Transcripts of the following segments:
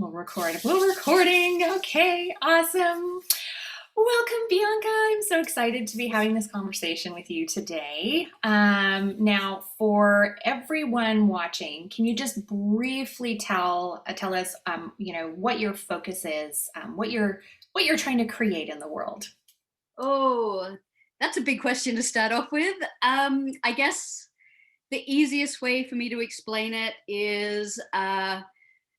We're recording. Okay, awesome. Welcome, Bianca. I'm so excited to be having this conversation with you today. Now, for everyone watching, can you just briefly tell us, what your focus is, what you're trying to create in the world? Oh, that's a big question to start off with. I guess the easiest way for me to explain it is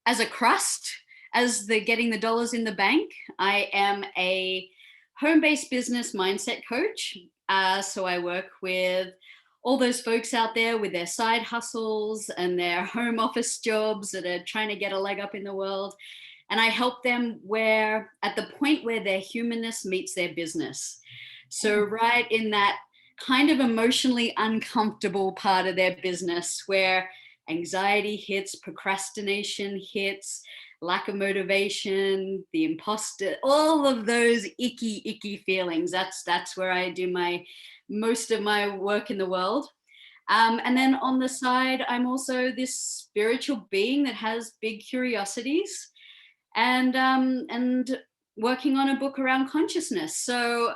as a crust, as the getting the dollars in the bank. I am a home-based business mindset coach. So I work with all those folks out there with their side hustles and their home office jobs that are trying to get a leg up in the world. And I help them where at the point where their humanness meets their business. So right in that kind of emotionally uncomfortable part of their business where anxiety hits, procrastination hits, lack of motivation, the imposter, all of those icky feelings. That's where I do my most of my work in the world. And then on the side, I'm also this spiritual being that has big curiosities and working on a book around consciousness. So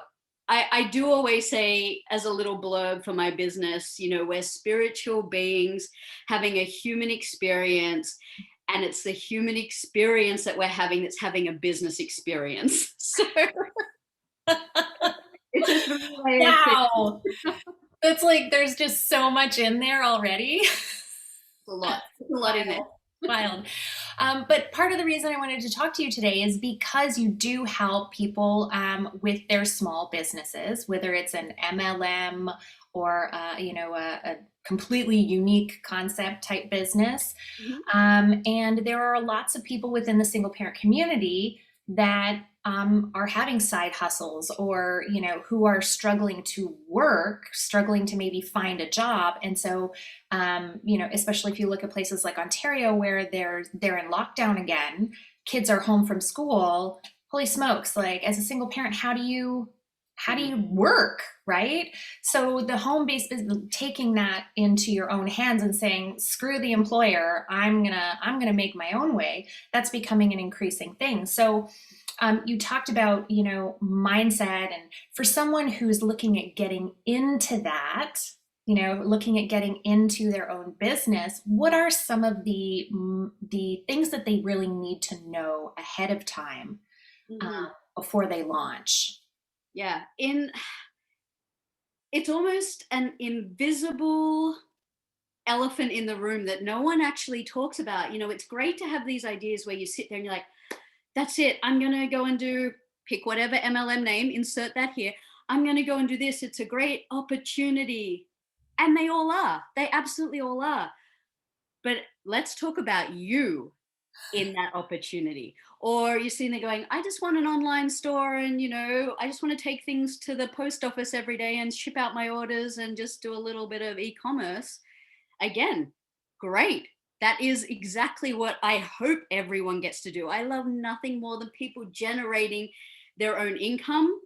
I do always say as a little blurb for my business, we're spiritual beings having a human experience, and it's the human experience that we're having that's having a business experience. So it's a three-layer thing. Wow, it's like there's just so much in there already. It's a lot. It's a lot in there. Wild, wild. But part of the reason I wanted to talk to you today is because you do help people with their small businesses, whether it's an MLM or a completely unique concept type business. Mhm. And there are lots of people within the single parent community that are having side hustles or who are struggling to work, struggling to maybe find a job. And so especially if you look at places like Ontario where they're in lockdown again, kids are home from school. Holy smokes, like as a single parent, how do you work, right? So the home-based business, taking that into your own hands and saying, screw the employer, I'm gonna make my own way, that's becoming an increasing thing. So you talked about, mindset, and for someone who's looking at getting into that, looking at getting into their own business, what are some of the things that they really need to know ahead of time Mhm. before they launch? Yeah. It's almost an invisible elephant in the room that no one actually talks about. It's great to have these ideas where you sit there and you're like, that's it. I'm going to go and pick whatever MLM name, insert that here. I'm going to go and do this. It's a great opportunity. And they all are. They absolutely all are. But let's talk about you in that opportunity. Or you're sitting there going, I just want an online store and, I just want to take things to the post office every day and ship out my orders and just do a little bit of e-commerce. Again, great. That is exactly what I hope everyone gets to do. I love nothing more than people generating their own income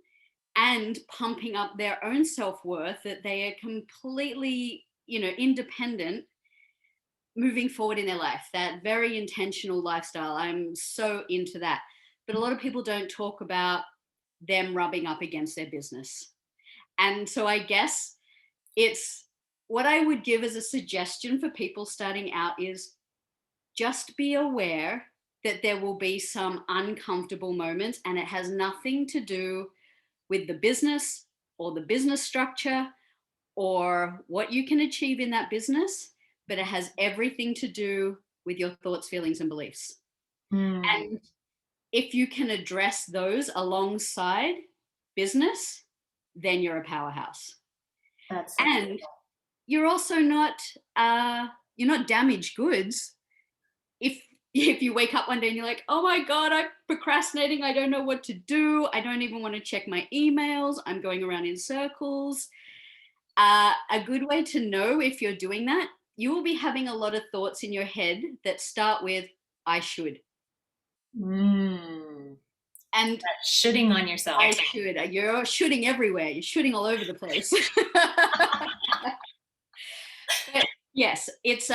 and pumping up their own self-worth, that they are completely, independent moving forward in their life, that very intentional lifestyle. I'm so into that. But a lot of people don't talk about them rubbing up against their business. And so I guess it's what I would give as a suggestion for people starting out is just be aware that there will be some uncomfortable moments, and it has nothing to do with the business or the business structure or what you can achieve in that business, but it has everything to do with your thoughts, feelings, and beliefs. Hmm, And if you can address those alongside business, then you're a powerhouse. that's so And you're also not damaged goods. If you wake up one day and you're like, oh my God, I'm procrastinating, I don't know what to do, I don't even want to check my emails, I'm going around in circles. A good way to know if you're doing that, you will be having a lot of thoughts in your head that start with, I should. mm, And shitting on yourself. I should. You're shooting everywhere. You're shooting all over the place. But yes, it's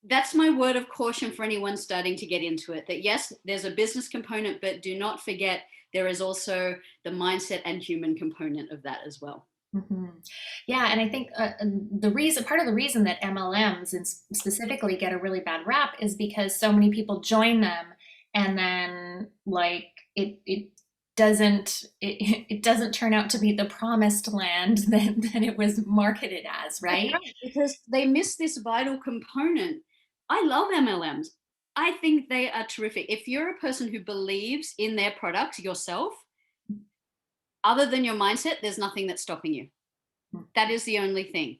That's my word of caution for anyone starting to get into it, that yes, there's a business component, but do not forget there is also the mindset and human component of that as well. Hmm. Yeah, and I think part of the reason that MLMs and specifically get a really bad rap is because so many people join them, and then like it doesn't turn out to be the promised land that it was marketed as, That's right? right, because they miss this vital component. I love MLMs. I think they are terrific. If you're a person who believes in their products yourself, other than your mindset, there's nothing that's stopping you. That is the only thing.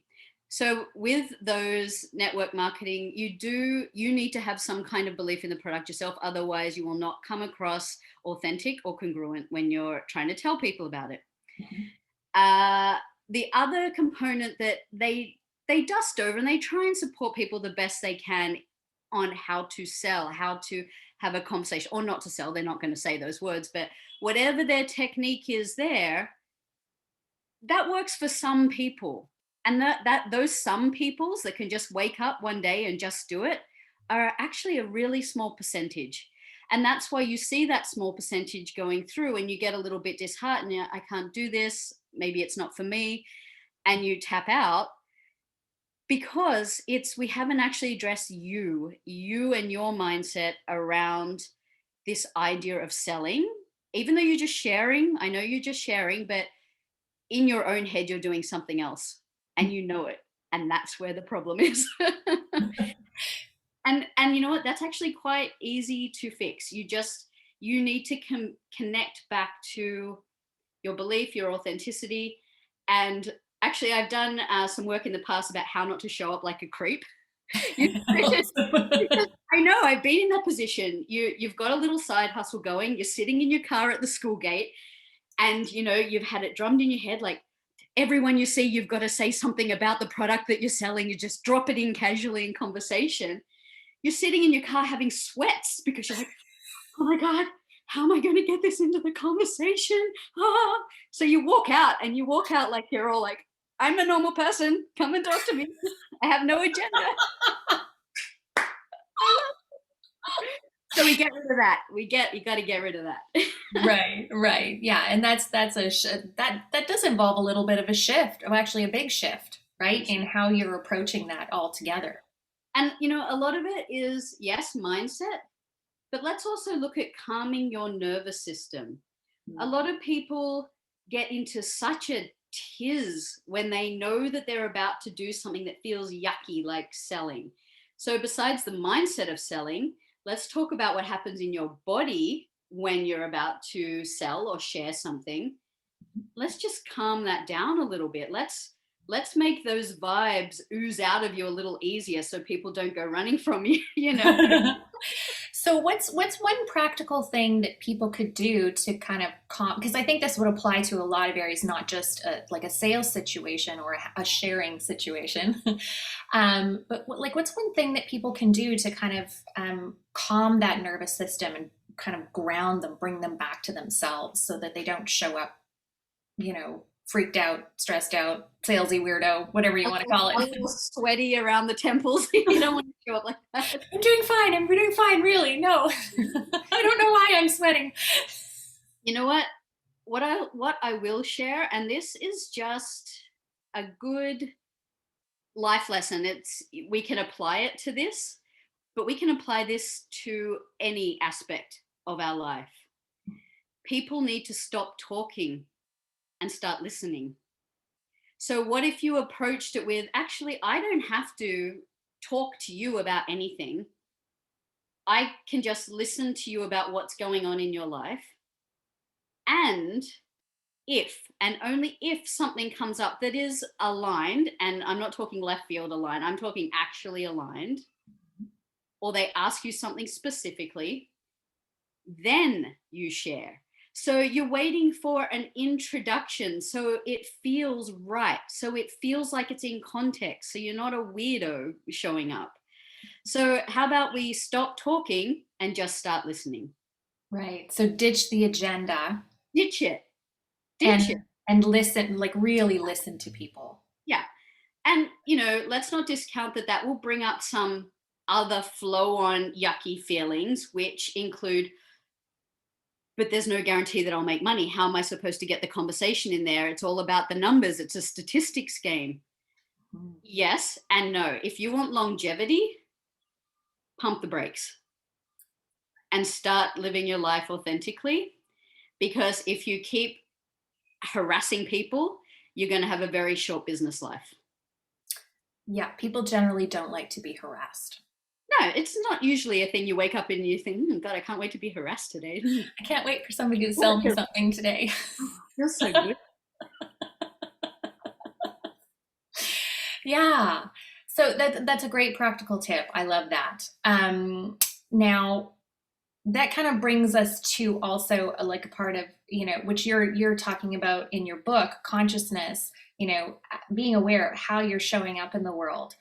So with those network marketing, you need to have some kind of belief in the product yourself. Otherwise, you will not come across authentic or congruent when you're trying to tell people about it. Mhm. Uh, the other component that they dust over and they try and support people the best they can on how to sell, how to have a conversation, or not to sell. They're not going to say those words, but whatever their technique is there, that works for some people. And that those some peoples that can just wake up one day and just do it are actually a really small percentage. And that's why you see that small percentage going through and you get a little bit disheartened. "Yeah, I can't do this. Maybe it's not for me." And you tap out because we haven't actually addressed you and your mindset around this idea of selling. Even though you're just sharing, I know you're just sharing, but in your own head you're doing something else and you know it, and that's where the problem is. And you know what, that's actually quite easy to fix. You need to connect back to your belief, your authenticity. And actually I've done some work in the past about how not to show up like a creep. Because I know I've been in that position. You've got a little side hustle going, you're sitting in your car at the school gate, and you've had it drummed in your head like everyone you see you've got to say something about the product that you're selling. You just drop it in casually in conversation. You're sitting in your car having sweats because you're like, oh my god, how am I going to get this into the conversation? So you walk out, and you walk out like you're all like, I'm a normal person, come and talk to me, I have no agenda. So we get rid of that. You got to get rid of that. Right, right. Yeah, and that does involve a little bit of a shift, or actually a big shift, right, in how you're approaching that altogether. And a lot of it is, yes, mindset, but let's also look at calming your nervous system. A lot of people get into such a tiz when they know that they're about to do something that feels yucky, like selling. So besides the mindset of selling, let's talk about what happens in your body when you're about to sell or share something. Let's just calm that down a little bit. Let's make those vibes ooze out of you a little easier so people don't go running from you. So what's one practical thing that people could do to kind of calm? Because I think this would apply to a lot of areas, not just like a sales situation or a sharing situation. But like, what's one thing that people can do to kind of calm that nervous system and kind of ground them, bring them back to themselves, so that they don't show up, freaked out, stressed out, salesy, weirdo, whatever you want to call A it. little sweaty around the temples. You don't want to show up like that. I'm doing fine. I'm doing fine, really. No, I don't know why I'm sweating. You know what? What I will share, and this is just a good life lesson. We can apply it to this, but we can apply this to any aspect of our life. People need to stop talking and start listening. So what if you approached it with, actually, I don't have to talk to you about anything. I can just listen to you about what's going on in your life. And if and only if something comes up that is aligned, and I'm not talking left field aligned, I'm talking actually aligned, or they ask you something specifically, then you share. So you're waiting for an introduction, so it feels right. So it feels like it's in context. So you're not a weirdo showing up. So how about we stop talking and just start listening? Right. So ditch the agenda Ditch it. Ditch it. and listen, like really listen to people. Yeah. And let's not discount that will bring up some other flow on yucky feelings, which include, but there's no guarantee that I'll make money. How am I supposed to get the conversation in there? It's all about the numbers, it's a statistics game. Mm. Yes and no. If you want longevity, pump the brakes and start living your life authentically. Because if you keep harassing people, you're going to have a very short business life. Yeah, people generally don't like to be harassed. No, it's not usually a thing you wake up and you think, God, I can't wait to be harassed today. I can't wait for somebody to What sell me a- something today. feels so good. Yeah. So that's a great practical tip. I love that. Now that kind of brings us to also like a part of, which you're talking about in your book, consciousness, being aware of how you're showing up in the world,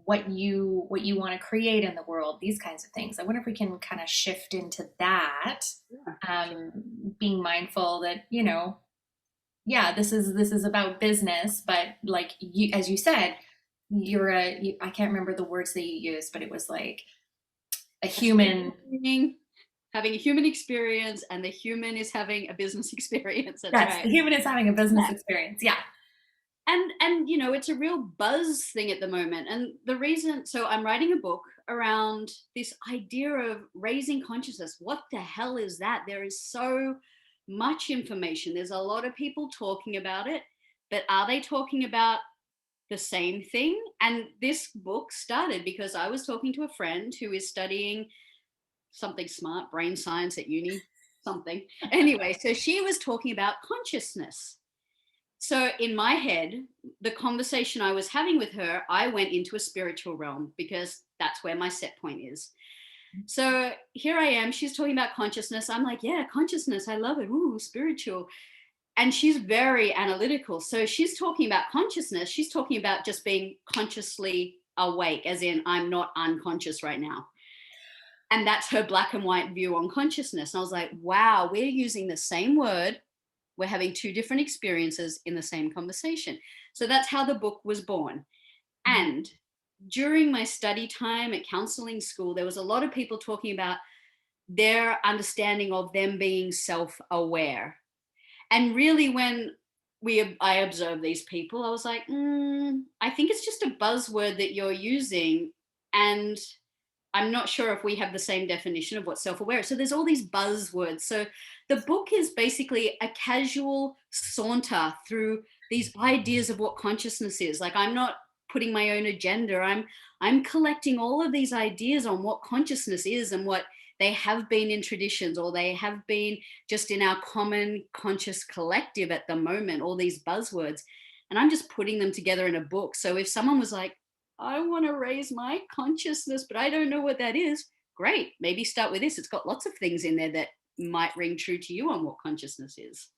what you want to create in the world, these kinds of things. I wonder if we can kind of shift into that, Yeah, sure. um, being mindful that, yeah, this is about business, but like you, as you said, I can't remember the words that you used, but it was like a A human human. being having a human experience, and the human is having a business experience. That's Yes, right. the human is having a business Yeah. experience. Yeah. And it's a real buzz thing at the moment. And the reason, so I'm writing a book around this idea of raising consciousness. What the hell is that? There is so much information. There's a lot of people talking about it, but are they talking about the same thing? And this book started because I was talking to a friend who is studying something smart, brain science at uni, something. Anyway, so she was talking about consciousness. So in my head, the conversation I was having with her, I went into a spiritual realm because that's where my set point is. So here I am, she's talking about consciousness. I'm like, yeah, consciousness, I love it. Ooh, spiritual. And she's very analytical. So she's talking about consciousness. She's talking about just being consciously awake, as in, I'm not unconscious right now. And that's her black and white view on consciousness. And I was like, wow, we're using the same word. We're having two different experiences in the same conversation. So that's how the book was born. And during my study time at counseling school, there was a lot of people talking about their understanding of them being self-aware. And really, when I observed these people, I was like, I think it's just a buzzword that you're using. And I'm not sure if we have the same definition of what self-aware is. So there's all these buzzwords. So the book is basically a casual saunter through these ideas of what consciousness is. Like, I'm not putting my own agenda. I'm collecting all of these ideas on what consciousness is and what they have been in traditions, or they have been just in our common conscious collective at the moment, all these buzzwords. And I'm just putting them together in a book. So if someone was like, I want to raise my consciousness, but I don't know what that is. Great. Maybe start with this. It's got lots of things in there that might ring true to you on what consciousness is.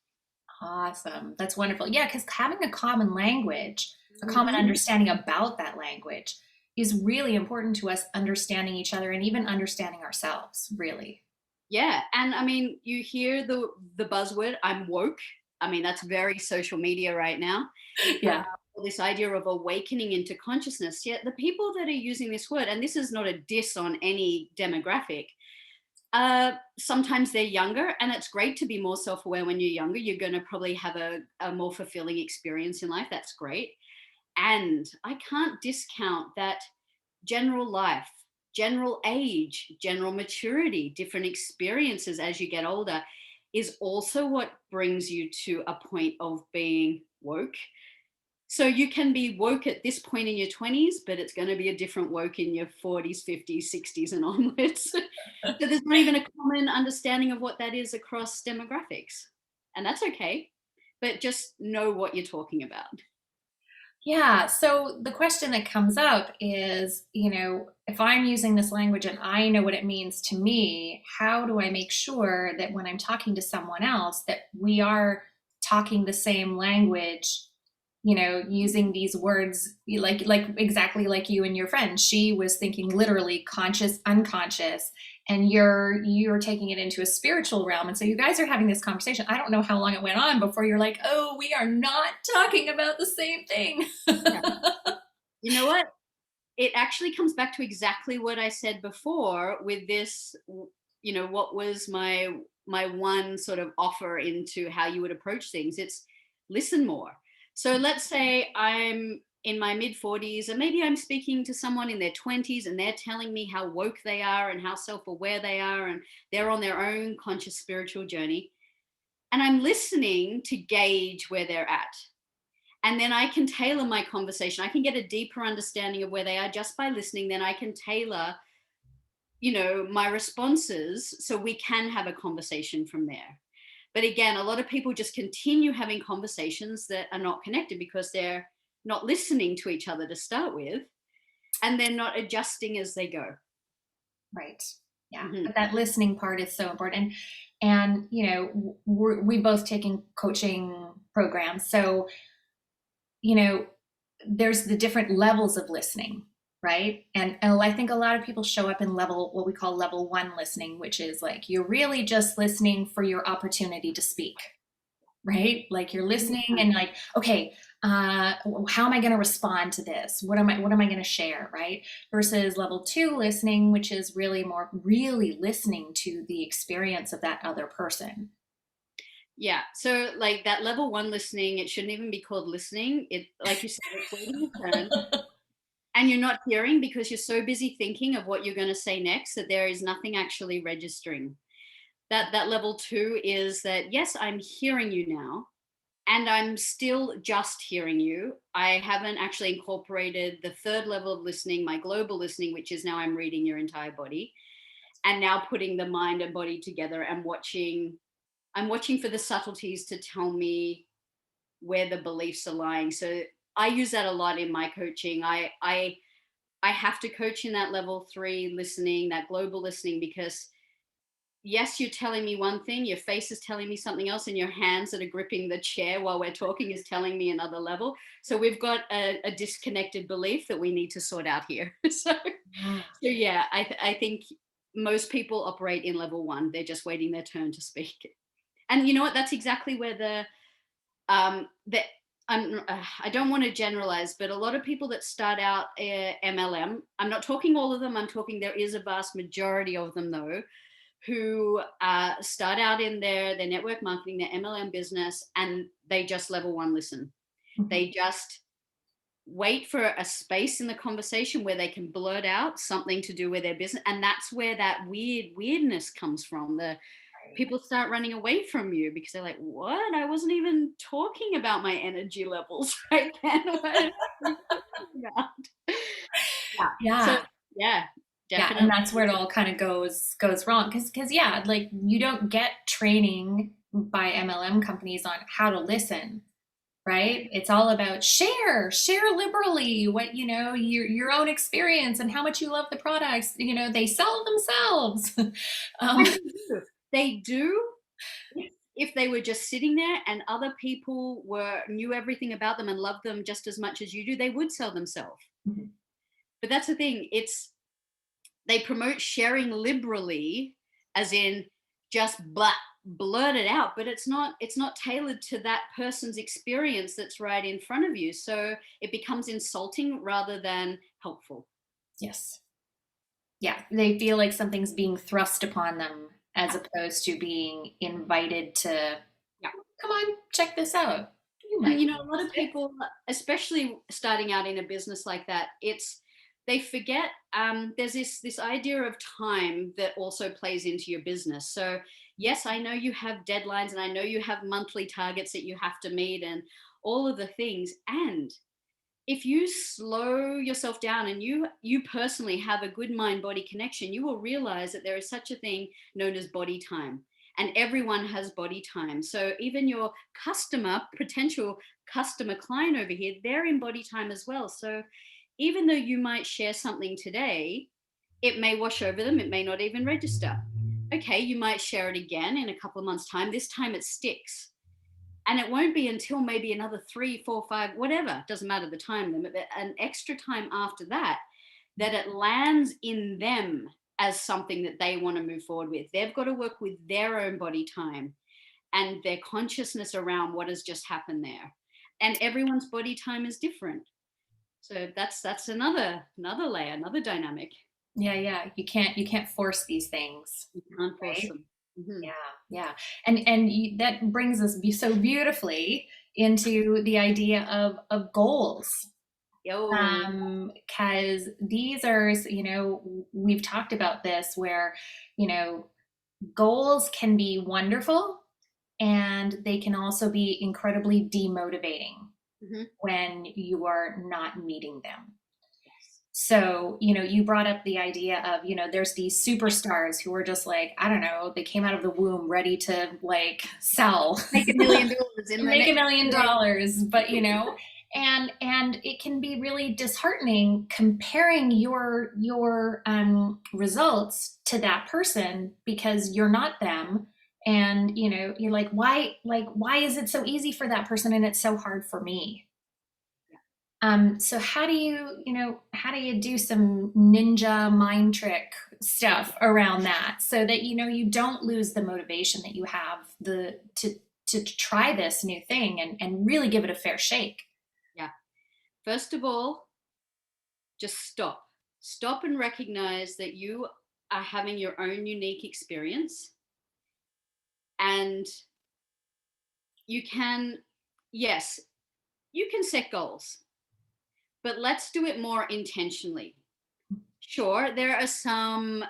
Awesome. That's wonderful. Yeah, because having a common language, a common Mhm. understanding about that language is really important to us understanding each other and even understanding ourselves, really. Yeah. And I mean, you hear the buzzword, I'm woke. I mean, that's very social media right now. Yeah. This idea of awakening into consciousness. Yet the people that are using this word, and this is not a diss on any demographic, sometimes they're younger, and it's great to be more self-aware when you're younger. You're going to probably have a more fulfilling experience in life. That's great. And I can't discount that general life, general age, general maturity, different experiences as you get older is also what brings you to a point of being woke. So you can be woke at this point in your 20s, but it's going to be a different woke in your 40s, 50s, 60s, and onwards. So there's not even a common understanding of what that is across demographics. And that's okay, but just know what you're talking about. Yeah. So the question that comes up is, if I'm using this language and I know what it means to me, how do I make sure that when I'm talking to someone else that we are talking the same language, using these words like exactly like you and your friend. She was thinking literally conscious, unconscious, and you're taking it into a spiritual realm. And so you guys are having this conversation. I don't know how long it went on before you're like, oh, we are not talking about the same thing. Yeah. You know what? it actually comes back to exactly what I said before with this, what was my one sort of offer into how you would approach things. It's listen more. So let's say I'm in my mid 40s, and maybe I'm speaking to someone in their 20s, and they're telling me how woke they are and how self-aware they are, and they're on their own conscious spiritual journey. And I'm listening to gauge where they're at. And then I can tailor my conversation. I can get a deeper understanding of where they are just by listening. Then I can tailor, my responses so we can have a conversation from there. But again, a lot of people just continue having conversations that are not connected because they're not listening to each other to start with, and they're not adjusting as they go. Right. Yeah. Mhm. But that listening part is so important. And, we both taken coaching programs. So, you know, there's the different levels of listening, right? And I think a lot of people show up in what we call level one listening, which is like you're really just listening for your opportunity to speak, right? Like you're listening and like, okay, how am I going to respond to this? What am I going to share, right? Versus level two listening, which is really more really listening to the experience of that other person. Yeah. So like that level one listening, it shouldn't even be called listening. It, like you said, it's waiting your turn. And you're not hearing because you're so busy thinking of what you're going to say next that there is nothing actually registering. That level two is that, yes, I'm hearing you now, and I'm still just hearing you. I haven't actually incorporated the third level of listening, my global listening, which is now I'm reading your entire body, and now putting the mind and body together and watching. I'm watching for the subtleties to tell me where the beliefs are lying. So I use that a lot in my coaching. I have to coach in that level three listening, that global listening, because yes, you're telling me one thing, your face is telling me something else, and your hands that are gripping the chair while we're talking is telling me another level. So we've got a disconnected belief that we need to sort out here. Yeah. So yeah, I think most people operate in level one. They're just waiting their turn to speak. And you know what? That's exactly where the I don't want to generalize, but a lot of people that start out MLM, I'm not talking all of them. I'm talking there is a vast majority of them though, who start out in their network marketing, their MLM business, and they just level one listen. Mhm. They just wait for a space in the conversation where they can blurt out something to do with their business, and that's where that weirdness comes from. The people start running away from you because they're like, what? I wasn't even talking about my energy levels right then. What are you talking about? Yeah. So Yeah. yeah, Yeah, and definitely. that's where it all kind of goes wrong because yeah, like you don't get training by MLM companies on how to listen, right? It's all about share liberally what your own experience and how much you love the products. They sell themselves. um, And they do if they were just sitting there and other people knew everything about them and loved them just as much as you do, they would sell themselves. But that's the thing, it's they promote sharing liberally, as in just blurt it out, but it's not tailored to that person's experience that's right in front of you, so it becomes insulting rather than helpful. yes, yeah, they feel like something's being thrust upon them as Yeah, opposed to being invited to yeah. come on, check this out. You And might be a lot of interested. people, especially starting out in a business like that, they forget there's this idea of time that also plays into your business. So yes, I know you have deadlines and I know you have monthly targets that you have to meet and all of the things. And if you slow yourself down and you personally have a good mind body connection, you will realize that there is such a thing known as body time, and everyone has body time. So even your potential customer client over here, they're in body time as well. So even though you might share something today, it may wash over them, it may not even register. Okay, you might share it again in a couple of months time, this time it sticks, and it won't be until maybe another 3, 4, 5, whatever, doesn't matter the time limit, but an extra time after that, that it lands in them as something that they want to move forward with. They've got to work with their own body time and their consciousness around what has just happened there. And everyone's body time is different. So that's another layer, another dynamic. Yeah, yeah. You can't force these things, You can't force right? them. Hmm. Yeah, yeah. And that brings us so beautifully into the idea of goals. Oh, Because these are, we've talked about this where, you know, goals can be wonderful and they can also be incredibly demotivating hmm, when you are not meeting them. yes. So, you brought up the idea of, there's these superstars who are just like, I don't know, they came out of the womb ready to like sell Make $1 million in the make a next million 2 days. dollars, but and it can be really disheartening comparing your results to that person because you're not them. And you're like why is it so easy for that person and it's so hard for me? So how do you do some ninja mind trick stuff around that so that you don't lose the motivation that you have to try this new thing and really give it a fair shake? Yeah. First of all, just stop. Stop and recognize that you are having your own unique experience. And you can, yes, you can set goals, but let's do it more intentionally. Sure, there are some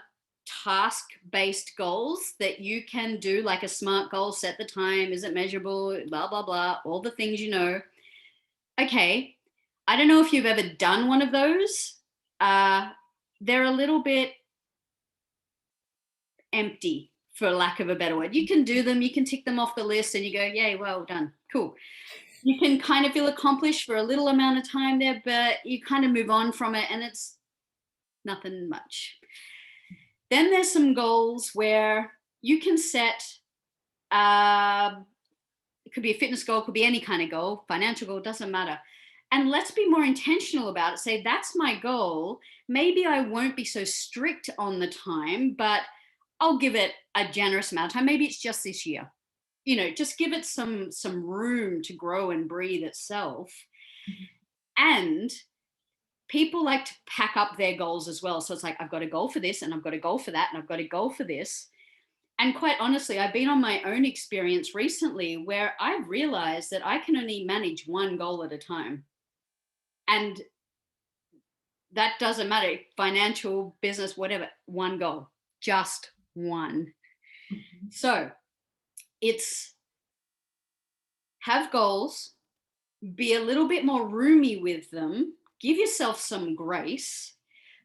task based goals that you can do, like a SMART goal: set the time, is it measurable, blah, blah, blah, all the things you know. Okay, I don't know if you've ever done one of those. Uh, they're a little bit empty, for lack of a better word. You can do them, you can tick them off the list, and you go, yay, well done, cool. You can kind of feel accomplished for a little amount of time there, but you kind of move on from it, and it's nothing much. Then there's some goals where you can set, uh, it could be a fitness goal, could be any kind of goal, financial goal, doesn't matter. And let's be more intentional about it. Say, that's my goal. Maybe I won't be so strict on the time, but I'll give it a generous amount of time. Maybe it's just this year. Just give it some room to grow and breathe itself. And people like to pack up their goals as well. So it's like, I've got a goal for this, and I've got a goal for that, and I've got a goal for this. And quite honestly, I've been on my own experience recently where I've realized that I can only manage one goal at a time. And that doesn't matter, financial, business, whatever, one goal, just one. So it's have goals, be a little bit more roomy with them, give yourself some grace,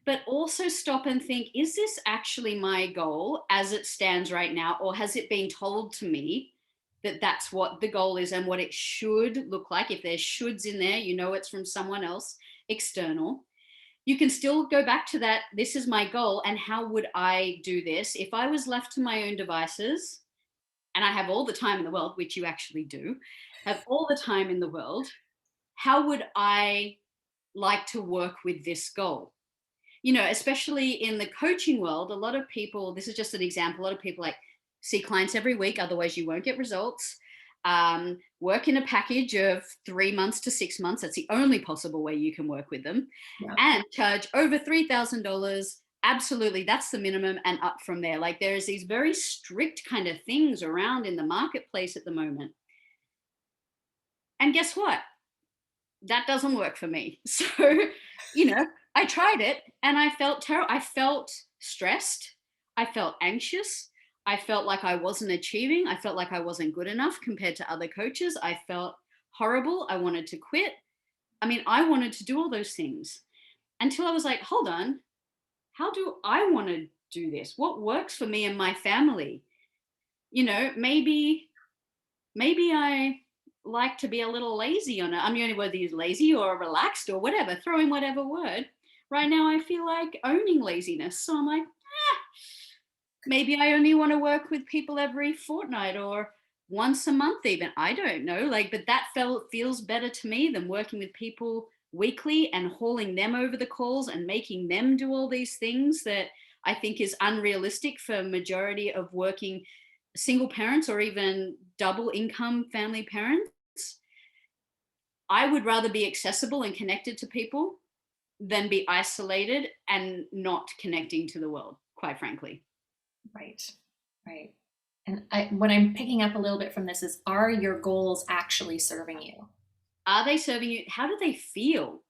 but also stop and think, is this actually my goal as it stands right now? Or has it been told to me that that's what the goal is and what it should look like? If there's shoulds in there, it's from someone else external. You can still go back to that. This is my goal. And how would I do this? If I was left to my own devices, and I have all the time in the world, which you actually do, have all the time in the world, how would I like to work with this goal? Especially in the coaching world, a lot of people, this is just an example, a lot of people like see clients every week, otherwise you won't get results. Work in a package of 3 months to 6 months. That's the only possible way you can work with them. Yeah. And charge over $3,000. Absolutely, that's the minimum, and up from there. Like, there's these very strict kind of things around in the marketplace at the moment. And guess what? That doesn't work for me. So, I tried it and I felt terrible. I felt stressed. I felt anxious. I felt like I wasn't achieving. I felt like I wasn't good enough compared to other coaches. I felt horrible. I wanted to quit. I mean, I wanted to do all those things until I was like, hold on, how do I want to do this? What works for me and my family? Maybe I like to be a little lazy on it. I'm the only word to use, lazy or relaxed or whatever, throw in whatever word. Right now, I feel like owning laziness. So I'm like, maybe I only want to work with people every fortnight or once a month, even. I don't know. But that feels better to me than working with people weekly and hauling them over the calls and making them do all these things that I think is unrealistic for majority of working single parents or even double income family parents. I would rather be accessible and connected to people than be isolated and not connecting to the world, quite frankly. Right. Right. And what I'm picking up a little bit from this is, are your goals actually serving you? Are they serving you? How do they feel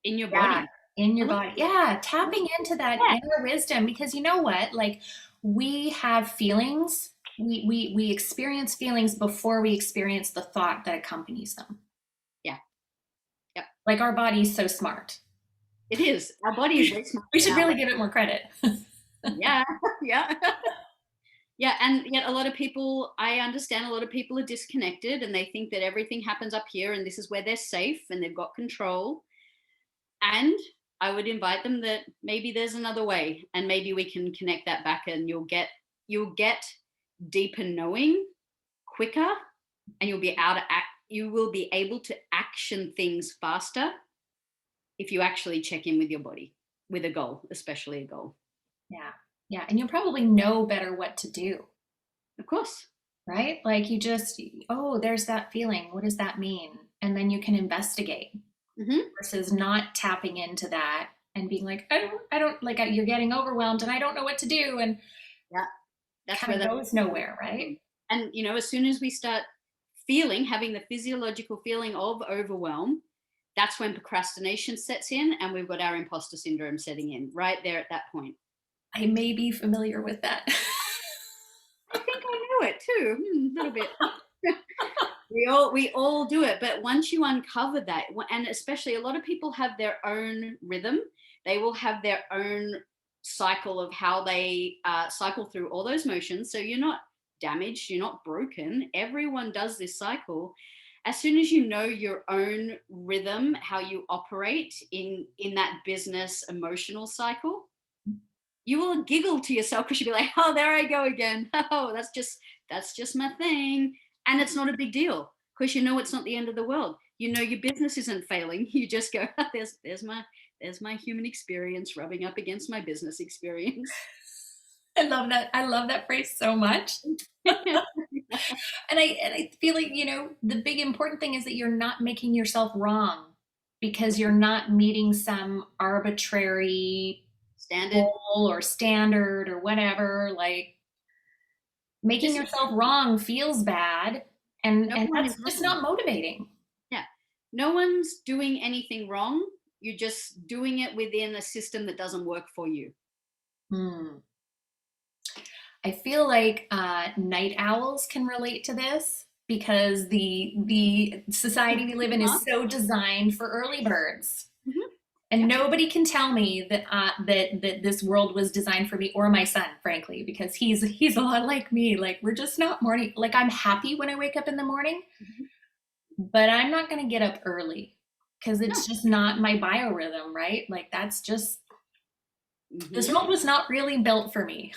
in your Yeah, body? in A your lot body. Yeah, tapping into that yeah, inner wisdom, because you know what? Like, we have feelings. We experience feelings before we experience the thought that accompanies them. yeah, yep. Like, our body is so smart. It is. Our body is way smarter We than should our really brain. give it more credit. Yeah, yeah. Yeah, and yet a lot of people, I understand a lot of people are disconnected and they think that everything happens up here and this is where they're safe and they've got control. And I would invite them that maybe there's another way and maybe we can connect that back and you'll get deeper knowing quicker and you will be able to action things faster if you actually check in with your body with a goal, especially a goal. Yeah. Yeah. And you'll probably know better what to do, Of course. right? Like, you just, oh, there's that feeling. What does that mean? And then you can investigate Hmm. versus not tapping into that and being like, I don't, like, you're getting overwhelmed and I don't know what to do. And Yeah, that's kind where of that goes nowhere, right? and as soon as we start having the physiological feeling of overwhelm, that's when procrastination sets in and we've got our imposter syndrome setting in right there at that point. I may be familiar with that. I think I know it too, a little bit. We all do it, but once you uncover that, and especially a lot of people have their own rhythm, they will have their own cycle of how they cycle through all those motions. So you're not damaged, you're not broken. Everyone does this cycle. As soon as you know your own rhythm, how you operate in that business emotional cycle, you will giggle to yourself because you'll be like, "Oh, there I go again. Oh, that's just my thing." And it's not a big deal because you know it's not the end of the world. You know your business isn't failing. You just go, there's my human experience rubbing up against my business experience. I love that. I love that phrase so much. And I feel like, the big important thing is that you're not making yourself wrong because you're not meeting some arbitrary Standard. goal or standard or whatever. Like, making This is yourself wrong feels bad, and no and one that's is just wrong. not motivating. Yeah. No one's doing anything wrong. You're just doing it within a system that doesn't work for you. Hmm. I feel like night owls can relate to this because the society we live in Huh? is so designed for early birds. Mhm. And Yep. nobody can tell me that this world was designed for me or my son, frankly, because he's a lot like me. Like, we're just not morning. Like, I'm happy when I wake up in the morning, Mhm. but I'm not going to get up early because No. it's just not my biorhythm, right? Like, that's just, this Mhm. world was not really built for me.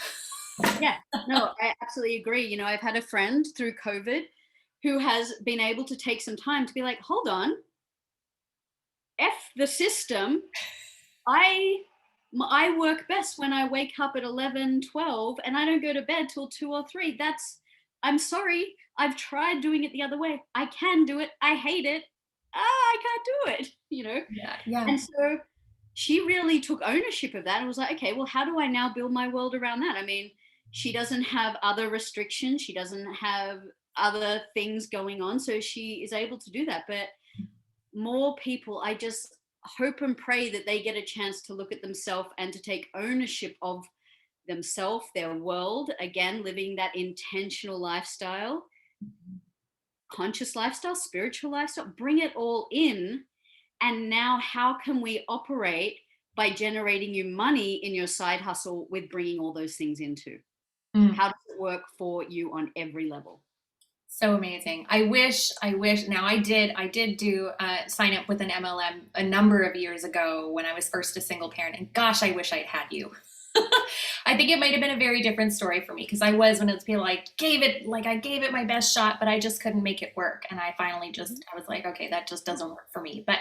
Yeah, no, I absolutely agree. I've had a friend through COVID who has been able to take some time to be like, hold on, F the system. I work best when I wake up at 11, 12, and I don't go to bed till 2 or 3. I'm sorry. I've tried doing it the other way. I can do it. I hate it. I can't do it. Yeah, yeah. And so she really took ownership of that and was like, okay, well, how do I now build my world around that? I mean, she doesn't have other restrictions, she doesn't have other things going on. So she is able to do that. But more people, I just hope and pray that they get a chance to look at themselves and to take ownership of themselves, their world, again, living that intentional lifestyle, conscious lifestyle, spiritual lifestyle, bring it all in. And now, how can we operate by generating you money in your side hustle with bringing all those things into? Mm. How does it work for you on every level? So amazing. I wish. Now, I did do sign up with an MLM a number of years ago when I was first a single parent. And gosh, I wish I'd had you. I think it might have been a very different story for me because I was one of those people, I gave it my best shot, but I just couldn't make it work. And I finally I was like, okay, that just doesn't work for me. But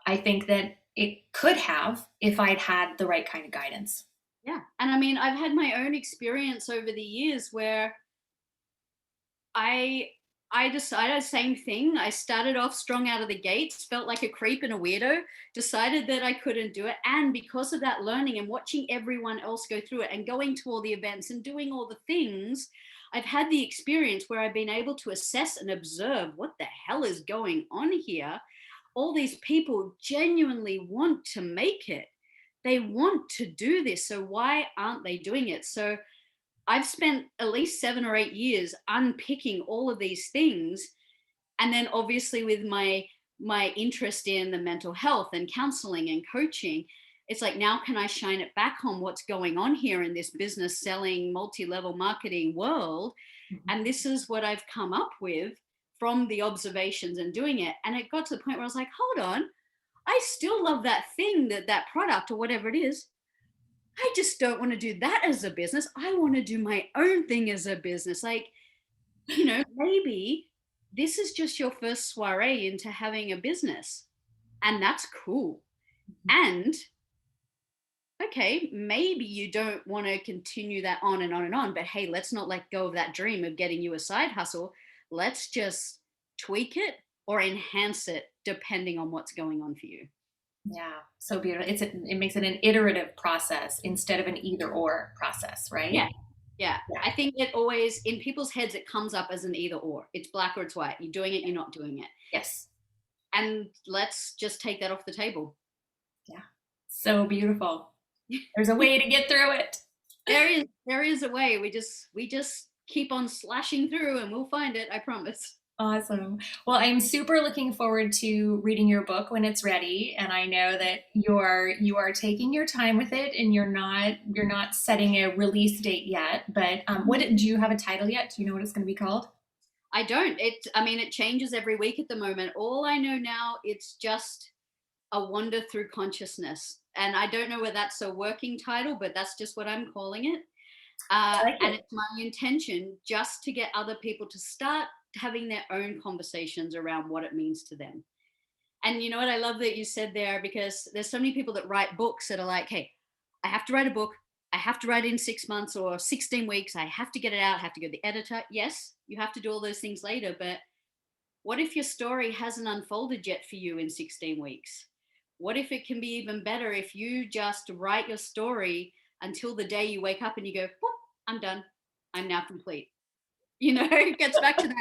I think that it could have if I'd had the right kind of guidance. Yeah. And I mean, I've had my own experience over the years where I I decided same thing. I started off strong out of the gates, felt like a creep and a weirdo, decided that I couldn't do it. And because of that learning and watching everyone else go through it and going to all the events and doing all the things, I've had the experience where I've been able to assess and observe what the hell is going on here. All these people genuinely want to make it. They want to do this. So why aren't they doing it? So I've spent at least 7 or 8 years unpicking all of these things. And then obviously with my interest in the mental health and counseling and coaching, it's like, now can I shine it back on what's going on here in this business selling multi-level marketing world? Mhm. And this is what I've come up with from the observations and doing it. And it got to the point where I was like, hold on, I still love that thing, that product or whatever it is. I just don't want to do that as a business. I want to do my own thing as a business. Like, maybe this is just your first soiree into having a business, and that's cool. And okay, maybe you don't want to continue that on and on and on, but hey, let's not let go of that dream of getting you a side hustle. Let's just tweak it or enhance it depending on what's going on for you. Yeah, so beautiful. It makes it an iterative process instead of an either or process, Yeah. right? Yeah. Yeah. I think it always, in people's heads, it comes up as an either or. It's black or it's white. You're doing it, you're not doing it. Yes. And let's just take that off the table. Yeah. So beautiful. There's a way to get through it. There is a way. We just keep on slashing through and we'll find it, I promise. Awesome. Well, I'm super looking forward to reading your book when it's ready, and I know that you are taking your time with it, and you're not setting a release date yet. But do you have a title yet? Do you know what it's going to be called? I don't. It changes every week at the moment. All I know now, it's just a wander through consciousness. And I don't know whether that's a working title, but that's just what I'm calling it. I like And it. it's my intention just to get other people to start having their own conversations around what it means to them. And you know what? I love that you said there, because there's so many people that write books that are like, hey, I have to write a book. I have to write it in 6 months or 16 weeks. I have to get it out. I have to go to the editor. Yes, you have to do all those things later. But what if your story hasn't unfolded yet for you in 16 weeks? What if it can be even better if you just write your story until the day you wake up and you go, "Whoop, I'm done. I'm now complete." It gets back to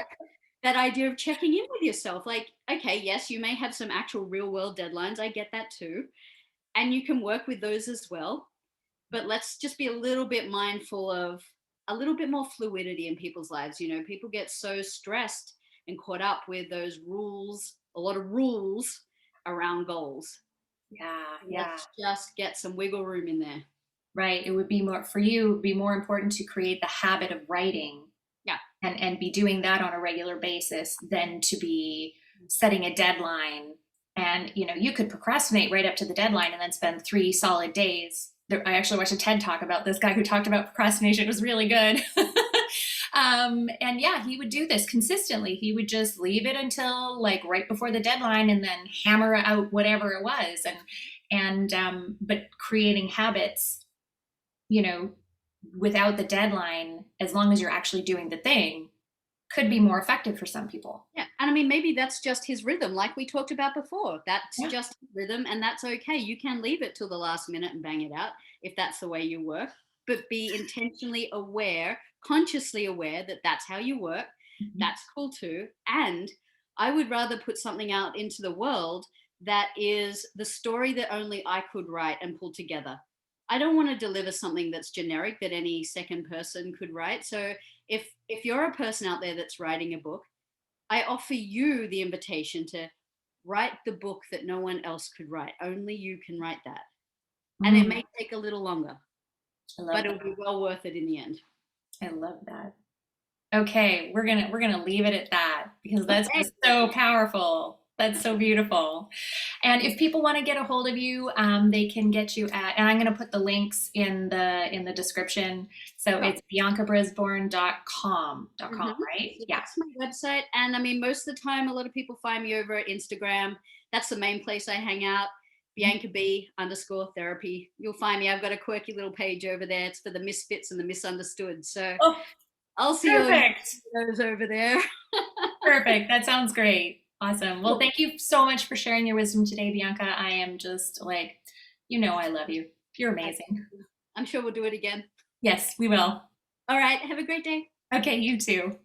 that idea of checking in with yourself. Like, okay, yes, you may have some actual real world deadlines. I get that too. And you can work with those as well. But let's just be a little bit mindful of a little bit more fluidity in people's lives. People get so stressed and caught up with those rules, a lot of rules around goals. Yeah, yeah. Let's just get some wiggle room in there. Right. It would be more for you, it would be more important to create the habit of writing Yeah. and be doing that on a regular basis than to be setting a deadline. And you could procrastinate right up to the deadline and then spend 3 solid days. I actually watched a TED talk about this guy who talked about procrastination. It was really good. And yeah, he would do this consistently. He would just leave it until like right before the deadline and then hammer out whatever it was. But creating habits, you know, without the deadline, as long as you're actually doing the thing, could be more effective for some people. Yeah. And maybe that's just his rhythm, like we talked about before. That's Yeah. just his rhythm, and that's okay. You can leave it till the last minute and bang it out if that's the way you work, but be intentionally aware, consciously aware that that's how you work. Mhm. That's cool too. And I would rather put something out into the world that is the story that only I could write and pull together. I don't want to deliver something that's generic that any second person could write. So if you're a person out there that's writing a book, I offer you the invitation to write the book that no one else could write. Only you can write that. And it Mm, may take a little longer, I love but that. it'll be well worth it in the end. I love that. Okay, we're gonna leave it at that because that's Okay. just so powerful. That's so beautiful. And if people want to get a hold of you, they can get you and I'm going to put the links in the description. So Sure. it's biancabrisbane.com, right? So Yeah. that's my website. And most of the time, a lot of people find me over at Instagram. That's the main place I hang out. Bianca B underscore therapy. You'll find me. I've got a quirky little page over there. It's for the misfits and the misunderstood. So Oh, I'll see all you perfect. those over there. Perfect. That sounds great. Awesome. Well, Cool. thank you so much for sharing your wisdom today, Bianca. I am just like, I love you. You're I, amazing. I'm sure we'll do it again. Yes, we will. All right. Have a great day. Okay, you too.